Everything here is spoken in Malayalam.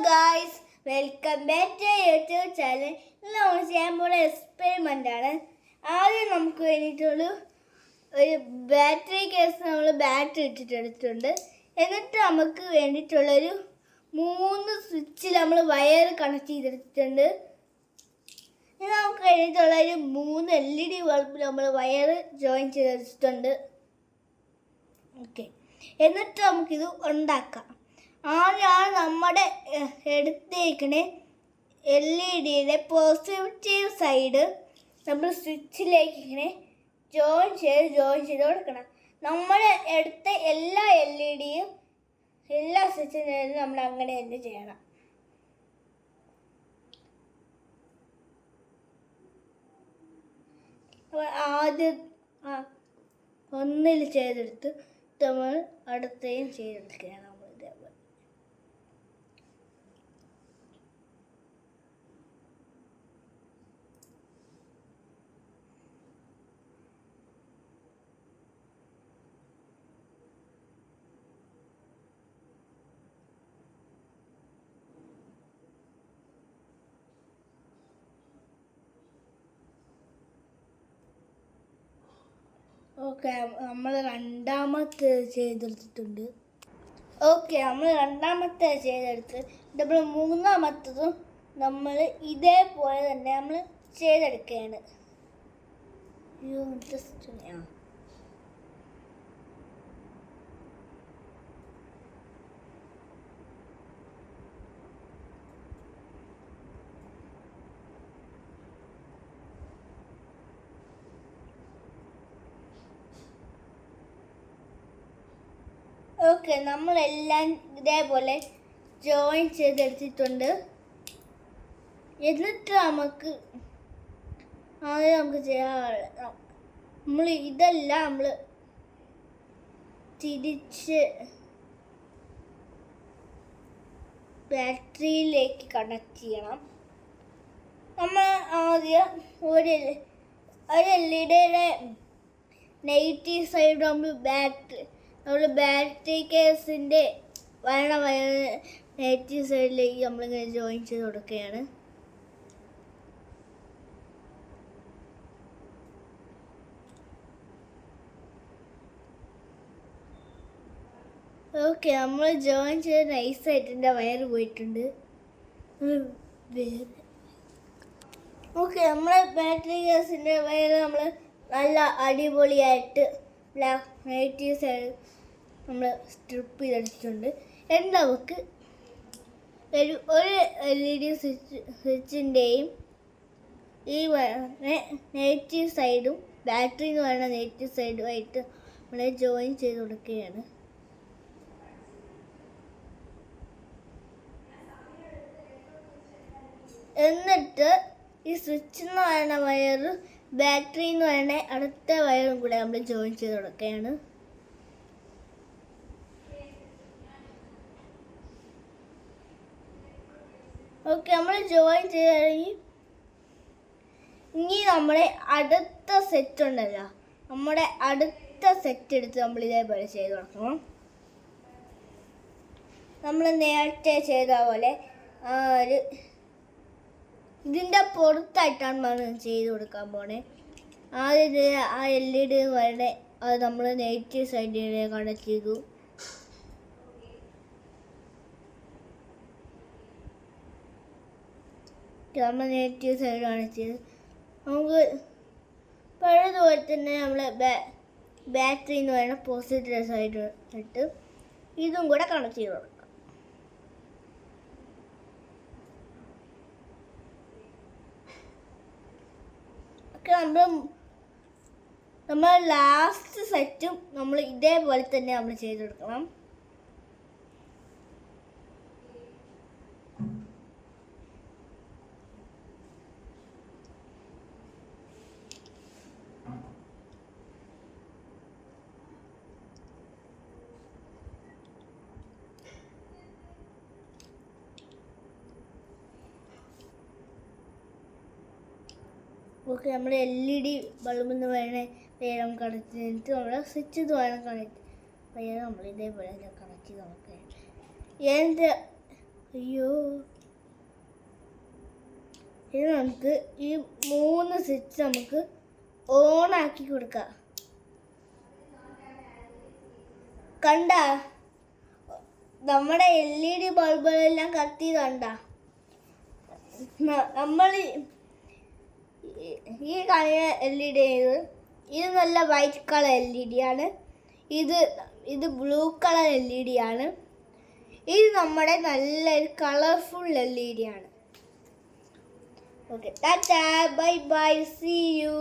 Guys, welcome back to YouTube channel. ഇന്ന് നമ്മൾ ചെയ്യാൻ പോകുന്ന എക്സ്പെരിമെൻ്റ് ആണ്. ആദ്യം നമുക്ക് വേണ്ടിയിട്ടുള്ള ഒരു ബാറ്ററി കേസ് നമ്മൾ ബാറ്ററി ഇട്ടിട്ടെടുത്തിട്ടുണ്ട്. എന്നിട്ട് നമുക്ക് വേണ്ടിയിട്ടുള്ളൊരു 3 സ്വിച്ചിൽ നമ്മൾ വയർ കണക്ട് ചെയ്തെടുത്തിട്ടുണ്ട്. ഇനി നമുക്ക് വേണ്ടിയിട്ടുള്ളൊരു 3 LED ബൾബിൽ നമ്മൾ വയർ ജോയിൻ ചെയ്തെടുത്തിട്ടുണ്ട്. ഓക്കെ, എന്നിട്ട് നമുക്കിത് ഉണ്ടാക്കാം. ആദ്യമാണ് നമ്മുടെ എടുത്തേക്കണ LED പോസിറ്റീവ് സൈഡ് നമ്മൾ സ്വിച്ചിലേക്ക് ഇങ്ങനെ ജോയിൻ ചെയ്ത് കൊടുക്കണം. നമ്മൾ എടുത്ത എല്ലാ LEDയും എല്ലാ സ്വിച്ചിനും നമ്മൾ അങ്ങനെ തന്നെ ചെയ്യണം. ആദ്യം ഒന്നിൽ ചെയ്തെടുത്ത് നമ്മൾ അടുത്തയും ചെയ്തെടുക്കുകയാണ്. നമ്മൾ ഇതേപോലെ ഓക്കെ, നമ്മൾ രണ്ടാമത്തെ ചെയ്തെടുത്തിട്ടുണ്ട്. ഓക്കെ, നമ്മൾ രണ്ടാമത്തെ ചെയ്തെടുത്ത് നമ്മൾ മൂന്നാമത്തതും നമ്മൾ ഇതേപോലെ തന്നെ നമ്മൾ ചെയ്തെടുക്കുകയാണ്. ഓക്കെ, നമ്മളെല്ലാം ഇതേപോലെ ജോയിൻ ചെയ്തെടുത്തിട്ടുണ്ട്. എന്നിട്ട് ആദ്യം നമുക്ക് ചെയ്യാനുള്ള നമ്മൾ ഇതെല്ലാം നമ്മൾ തിരിച്ച് ബാറ്ററിയിലേക്ക് കണക്ട് ചെയ്യണം. നമ്മൾ ആദ്യം ഒരു LED നെഗറ്റീവ് സൈഡ് നമ്മൾ ബാറ്ററി കേസിൻ്റെ നെഗറ്റീവ് സൈഡിലേക്ക് നമ്മളിങ്ങനെ ജോയിൻ ചെയ്ത് കൊടുക്കുകയാണ്. ഓക്കെ, നമ്മൾ ജോയിൻ ചെയ്ത് നൈസായിട്ട് വയർ പോയിട്ടുണ്ട്. ഓക്കെ, നമ്മളെ ബാറ്ററി കേസിൻ്റെ വയർ നമ്മൾ നല്ല അടിപൊളിയായിട്ട് നെഗറ്റീവ് സൈഡ് നമ്മൾ സ്ട്രിപ്പ് ചെയ്തെടുത്തിട്ടുണ്ട്. എന്നിട്ട് നമുക്ക് ഒരു LED സ്വിച്ചിൻ്റെയും ഈ നെഗറ്റീവ് സൈഡും ബാറ്ററി എന്ന് പറയുന്ന നെഗറ്റീവ് സൈഡുമായിട്ട് നമ്മൾ ജോയിൻ ചെയ്ത് കൊടുക്കുകയാണ്. എന്നിട്ട് ഈ സ്വിച്ച് എന്ന് പറയുന്ന വയർ ബാറ്ററി എന്ന് പറയുന്ന അടുത്ത വയറും കൂടെ നമ്മൾ ജോയിൻ ചെയ്ത് കൊടുക്കുകയാണ്. ഓക്കെ, നമ്മൾ ജോയിൻ ചെയ്ത് കഴിഞ്ഞ് ഇനി നമ്മുടെ അടുത്ത സെറ്റ് ഉണ്ടല്ലോ, നമ്മുടെ അടുത്ത സെറ്റ് എടുത്ത് നമ്മൾ ഇതേപോലെ ചെയ്ത് കൊടുക്കണം. നമ്മൾ നേരത്തെ ചെയ്ത പോലെ ഇതിൻ്റെ പുറത്തായിട്ടാണ് നമ്മൾ ചെയ്ത് കൊടുക്കാൻ പോണേ. ആദ്യം LED വരെ അത് നമ്മൾ നെഗറ്റീവ് സൈഡിൽ കണക്ട് ചെയ്തു. നമ്മൾ നെഗറ്റീവ് സൈഡ് കണക്ട് ചെയ്തു. നമുക്ക് പഴയതുപോലെ തന്നെ നമ്മൾ ബാറ്ററി എന്ന് പറയുന്ന പോസിറ്റീവ് സൈഡ് ഇട്ട് ഇതും കൂടെ കണക്ട് ചെയ്ത് കൊടുക്കാം. നമ്മൾ ലാസ്റ്റ് സെറ്റും നമ്മൾ ഇതേപോലെ തന്നെ നമ്മൾ ചെയ്തെടുക്കണം. ഓക്കെ, നമ്മൾ LED ബൾബ് എന്ന് പറയുന്ന വേണം കണക്ട് ചെയ്തിട്ട് നമ്മൾ സ്വിച്ച് ഇത് വേണം കണക്ട് നമ്മൾ ഇതേപോലെ കണക്ട് ചെയ്ത് നോക്കുകയാണ്. അയ്യോ, ഇത് നമുക്ക് ഈ 3 സ്വിച്ച് നമുക്ക് ഓൺ ആക്കി കൊടുക്കാം. കണ്ട, നമ്മുടെ LED ബൾബുകളെല്ലാം കത്തിയതുണ്ട. നമ്മൾ ഈ കാണുന്ന LED ഇത് നല്ല വൈറ്റ് കളർ LED ആണ്. ഇത് ബ്ലൂ കളർ LED ആണ്. ഇത് നമ്മുടെ നല്ലൊരു കളർഫുൾ LED ആണ്. Okay, tata, bye bye, see U.